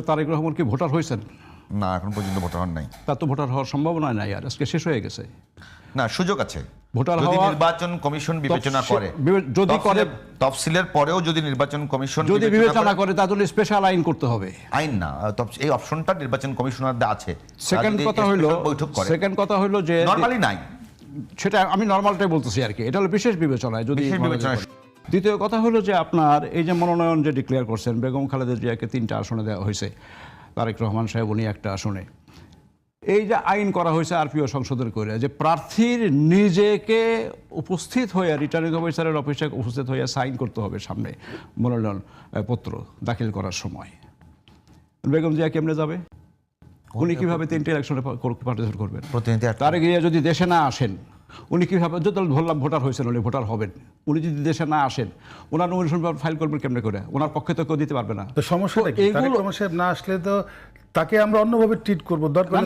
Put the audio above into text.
তারেক রহমান কি ভোটার হয়েছেন? না, এখন পর্যন্ত ভোটার হন নাই। তা তো ভোটার হওয়ার সম্ভাবনা নাই, আর আজকে শেষ হয়ে গেছে। না, সুযোগ আছে ভোটার যদি হওয়া, নির্বাচন কমিশন বিবেচনা করে, যদি করে, তফসিলের পরেও যদি নির্বাচন কমিশন যদি বিবেচনা করে তার জন্য স্পেশাল আইন করতে হবে। আইন না, এই অপশনটা নির্বাচন কমিশনারদের আছে। সেকেন্ড কথা হলো, সেকেন্ড কথা হলো যে নরমালি নাই, সেটা আমি নরমালটাই বলতেছি আর কি, এটা হলো বিশেষ বিবেচনায় যদি। দ্বিতীয় কথা হলো যে আপনার এই যে মনোনয়ন যে ডিক্লেয়ার করছেন, বেগম খালেদা জিয়াকে 3টা আসনে দেওয়া হয়েছে, তারেক রহমান সাহেব উনি 1টা আসনে। এই যে আইন করা হয়েছে আরপিও সংশোধন করে, যে প্রার্থীর নিজেকে উপস্থিত হয়ে রিটার্নিং অফিসারের অফিসে উপস্থিত হয়ে সাইন করতে হবে সামনে মনোনয়ন পত্র দাখিল করার সময়। বেগম জিয়া কেমনে যাবে? উনি কিভাবে 3টে ইলেকশনে পার্টিসিপেট করবেন? তারেক জিয়া যদি দেশে না আসেন, উনি কীভাবে, যদি ধরলাম ভোটার হয়েছেন, উনি ভোটার হবেন, উনি যদি দেশে না আসেন, ওনার নমিনেশন ফাইল করবেন কেমনে করে? ওনার পক্ষে তো কেউ দিতে পারবে না। তো সমস্যাটা কি? তারেক রহমান সাহেব না আসলে তো তাকে আমরা অন্যভাবে ট্রিট করবো, দরকার